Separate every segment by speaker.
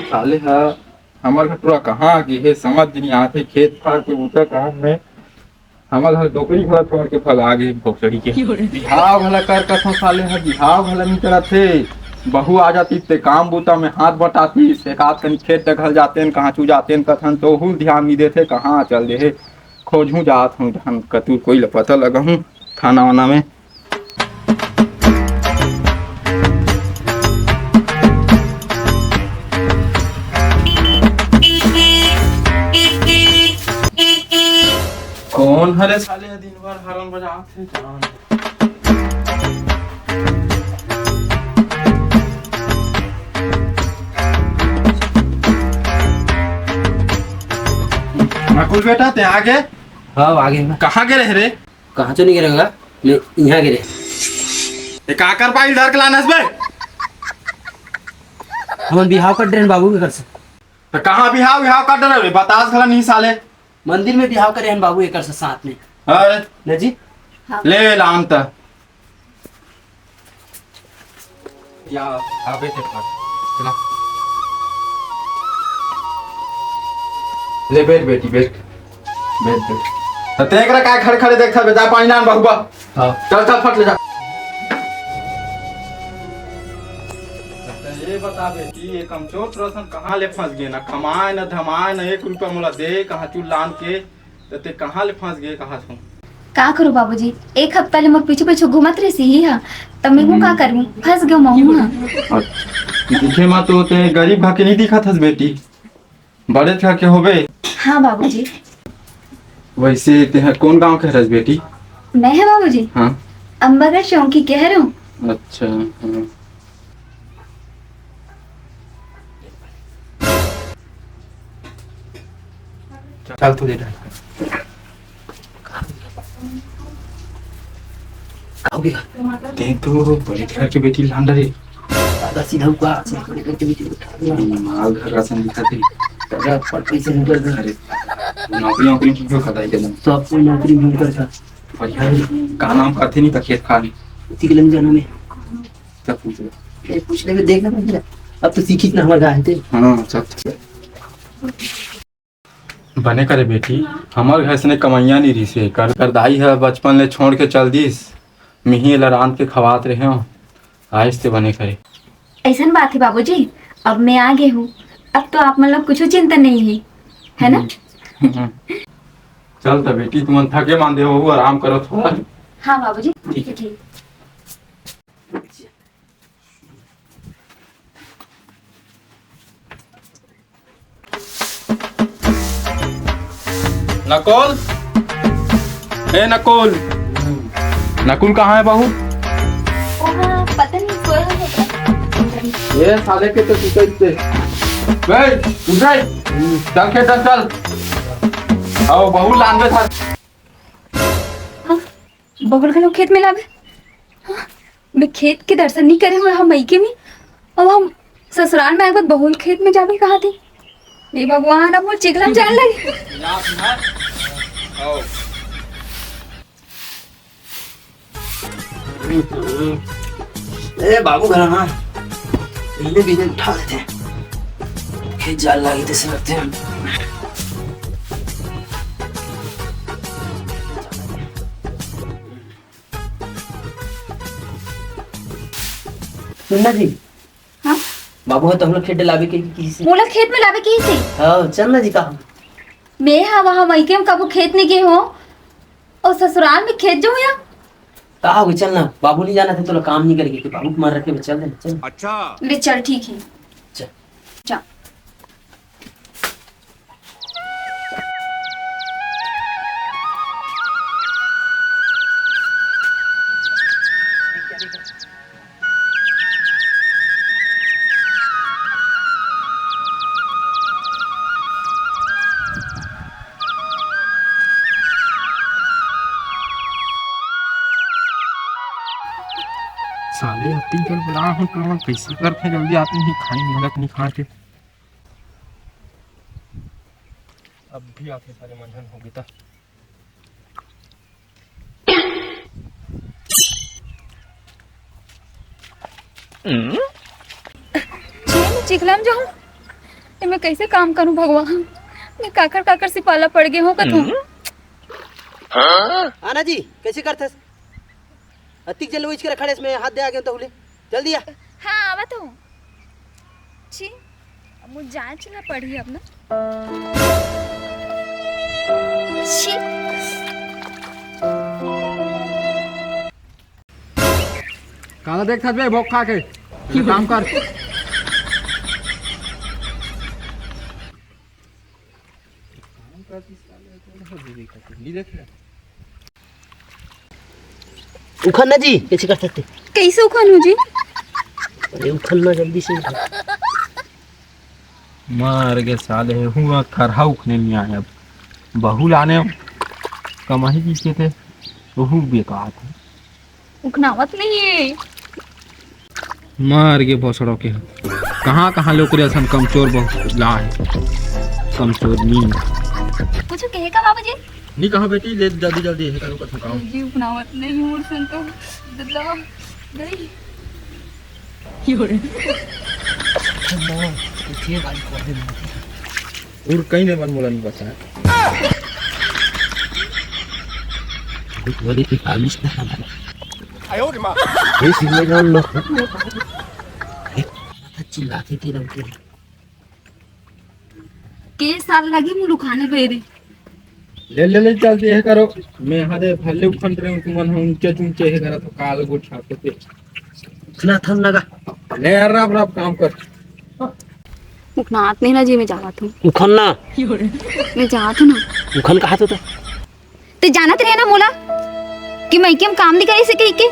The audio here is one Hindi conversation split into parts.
Speaker 1: साले हा हमर घर पूरा कहाँ गे हे समझ नहीं आथे खेत खार के बूता काम में हमर घर नौकरी घर छोड़ के भगा गे भोसड़ी के बिहाव भला कर कथों साले हा बिहाव भला नहीं करत हे बहू आ जाती ते काम बूता में हाथ बटाती एक आध कनी खेत दखल जाते न कहाँ चू जाते न कथन तो हूँ ध्यान नहीं देते कहाँ चल दे हे खोजूं जात हूँ धन कतू कोई पता लगा हूँ थाना वाना में। कौन हरे साले दिन भर हरन बजाते जान नकुल बेटा ते आगे
Speaker 2: हाँ आगे में
Speaker 1: कहाँ गे रहे रे
Speaker 2: कहाँ तो नहीं गिरेगा यहाँ गिरे
Speaker 1: ते का कर पाई डर के लानस बे
Speaker 2: हम बिहाव कर रहे हैं बाबू के घर से
Speaker 1: तो कहाँ बिहाव बिहाव कर डर रे बतास खला नहीं साले
Speaker 2: मंदिर में बिहाव करे हैं बाबू एक से साथ में।
Speaker 1: अरे
Speaker 2: न जी
Speaker 1: ले लांत या आवे ते फट चला ले बैठ बेटी बैठ बैठ बैठ तो तेकरा काय खड़े खड़े देखता बे जा पानी लान बहुबा।
Speaker 2: हाँ
Speaker 1: चल चल फट ले जा। ये बता बेटी ये कमचोर रोशन कहाँ ले फंस गए ना कमाए ना धमाए ना 1 रुपया मोला दे कहाँ चू लान के ते कहाँ ले फंस गए कहाँ छू
Speaker 3: का करूँ बाबूजी एक हफ्ता ले मोर पीछे पीछे घूमत रही सी हा तब मैं का करूँ फंस गयो महू हा।
Speaker 1: दिखे मा तो ते गरीब घा के नहीं दिखा थस बेटी बड़े घर के होबे।
Speaker 3: हाँ बाबूजी
Speaker 1: वैसे ते कौन गांव के रस बेटी
Speaker 3: मैं है बाबूजी
Speaker 1: हाँ
Speaker 3: अम्बागढ़ चौकी कह रहा हूँ।
Speaker 1: अच्छा हाँ।
Speaker 2: चल तू दे
Speaker 1: ते तो बड़े घर के बेटी लांडा रे
Speaker 2: दादा सीधा हुआ से बड़े करके भी उठा
Speaker 1: माल घर राशन दिखाते
Speaker 2: दादा पर पैसे निकल गए
Speaker 1: अरे नौकरी नौकरी क्यों खाता है जन
Speaker 2: सब कोई नौकरी ढूंढ कर था
Speaker 1: बढ़िया का नाम करते नहीं तो खेत खाली
Speaker 2: उसी के लग जाना में
Speaker 1: सब पूछ
Speaker 2: ये पूछ ले देखना पड़ेगा अब तो सीखी ना हमारे गाय थे।
Speaker 1: हाँ सब बने करे बेटी हमार घर से कमाइया नहीं रही से कर दाई है बचपन ले छोड़ के चल दीस मिही लरान के खवात रहे हो आज से बने करे
Speaker 3: ऐसा बात है बाबूजी अब मैं आगे हूँ अब तो आप मतलब कुछ चिंता नहीं है ना।
Speaker 1: चल तो बेटी तुम थके मांदे हो आराम करो थोड़ा।
Speaker 3: हाँ बाबूजी
Speaker 1: ठीक है।
Speaker 3: ठीक
Speaker 1: नकुल ए नकुल नकुल कहाँ है बहू
Speaker 3: पता नहीं सोया होगा।
Speaker 1: ये साले के तो सुतते बैठ उठ चल खेत चल आओ बहू लान था
Speaker 3: बगल के लोग खेत में लावे हाँ, मैं खेत के दर्शन नहीं करे हुए हम मैके में अब हम ससुराल में आए बाद बहुल खेत में जावे कहा थी ये भगवान अब वो चिगलम जान लगे।
Speaker 2: ए बाबू घर ना इन्हें भी उठा देते हैं खेत जाल लगी थे से रखते हैं। सुनना जी
Speaker 3: हाँ
Speaker 2: बाबू तो हम लोग खेत डलावे के किसी से
Speaker 3: मोला खेत में लावे की से
Speaker 2: हाँ चल ना जी कहा
Speaker 3: मैं हाँ वहाँ मैके में कबू खेत नहीं गए हो और ससुराल में खेत जो या
Speaker 2: कहा होगी चल ना बाबू नहीं जाना था तो काम नहीं करेगी कि बाबू को मार रखे चल दे चल।
Speaker 1: अच्छा
Speaker 3: ले चल ठीक है
Speaker 2: चल
Speaker 3: चल।
Speaker 1: साले अति कर बड़ा हूँ तो कैसे करते जल्दी आते नहीं खाई मेहनत नहीं खाते अब भी आते सारे मंझन हो गई
Speaker 3: चिगलम जाऊं ये मैं कैसे काम करूं भगवान। मैं काकर काकर से पाला पड़ गए हो का तू।
Speaker 2: आना जी कैसे करते अतिक जल के रखा इसमें हाथ दे आ गए तो बोले जल्दी आ।
Speaker 3: हाँ आवा तो छी अब मुझे जांच ना पड़ी अब ना। छी
Speaker 1: काला देख था बे भोग खा के ये काम कर।
Speaker 2: उखलना जी कैसे कर सकते
Speaker 3: कैसे उखानू जी।
Speaker 2: अरे उखलना जल्दी से।
Speaker 1: मार के साले हुआ खरहा उखने नहीं आया। अब बहू लाने कमाही जी के थे वह बेकार थे।
Speaker 3: उखनावत नहीं है।
Speaker 1: मार के भोसड़ों के कहाँ कहाँ लोग रेसन कमचोर बहुत ला है कमचोर नींद
Speaker 3: कुछ कहेगा बाबू जी।
Speaker 1: नहीं कहा बेटी ले जल्दी जल्दी है करो कथम काम
Speaker 3: जी उखनावत नहीं हूँ सुन तो दल्ला नहीं
Speaker 1: और कहीं नहीं मन मोला नहीं बचा है।
Speaker 2: चिल्लाते थे रंग
Speaker 3: के साल लगी मुझे खाने पे रे।
Speaker 1: ले जल्दी है करो। मैं यहाँ दे भले उखन रहे हूँ तुम ऊंचे ऊंचे है करा तो काल गोट छापते थे
Speaker 2: इतना थम लगा।
Speaker 1: ले यार आप काम कर।
Speaker 3: उखनात नहीं ना जी मैं जावत हूँ।
Speaker 2: उखलना
Speaker 3: मैं जावत हूँ ना।
Speaker 2: उखल कहा तो
Speaker 3: ते जानत रहे ना मोला कि मैं क्या काम नहीं करे से कही के।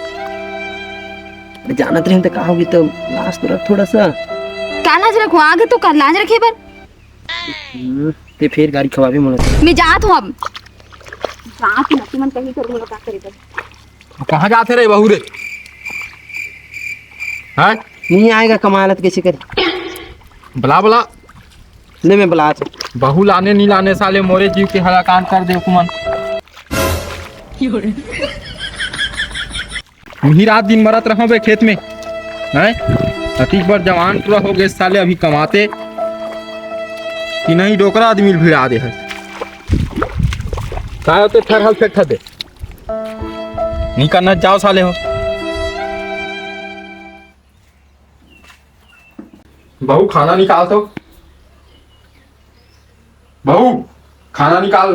Speaker 2: जानत रहे तो कहा होगी तो लास्ट तो रख थोड़ा सा
Speaker 3: क्या लाज रखो आगे तो कर लाज रखे पर।
Speaker 2: ते फिर गाड़ी खवाबी मोला
Speaker 3: मैं जात हूँ अब जात हूँ कि मन कहीं कर मोला का करे पर।
Speaker 1: कहाँ जाते रहे बहू रे हैं
Speaker 2: नहीं आएगा कमाल तो कैसे करे
Speaker 1: बला बला
Speaker 2: ले मैं बुला
Speaker 1: बहू लाने नहीं लाने साले मोरे जीव के हलाकान कर दे कुमन। ही रात दिन मरत रहो बे खेत में हैं अतीक बार जवान पूरा हो गए साले अभी कमाते कि नहीं डोकरा आदमी भिड़ा दे है काय होते ठहर फेंक दे नहीं करना जाओ साले हो। बहू खाना निकाल तो बहू खाना निकाल।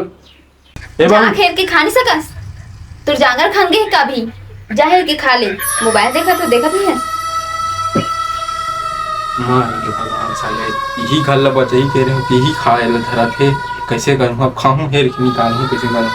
Speaker 1: ए
Speaker 3: जा
Speaker 1: बहू
Speaker 3: खेल के खा नहीं सकस तू जागर खान गए कभी जाहिर के खा ले मोबाइल देखा तो देखा भी है।
Speaker 1: मार के भगवान साले यही घर ला बचाई के रहे यही खाए ला धरा थे कैसे करूँ अब खाऊं हेर निकालूं कैसे करूँ।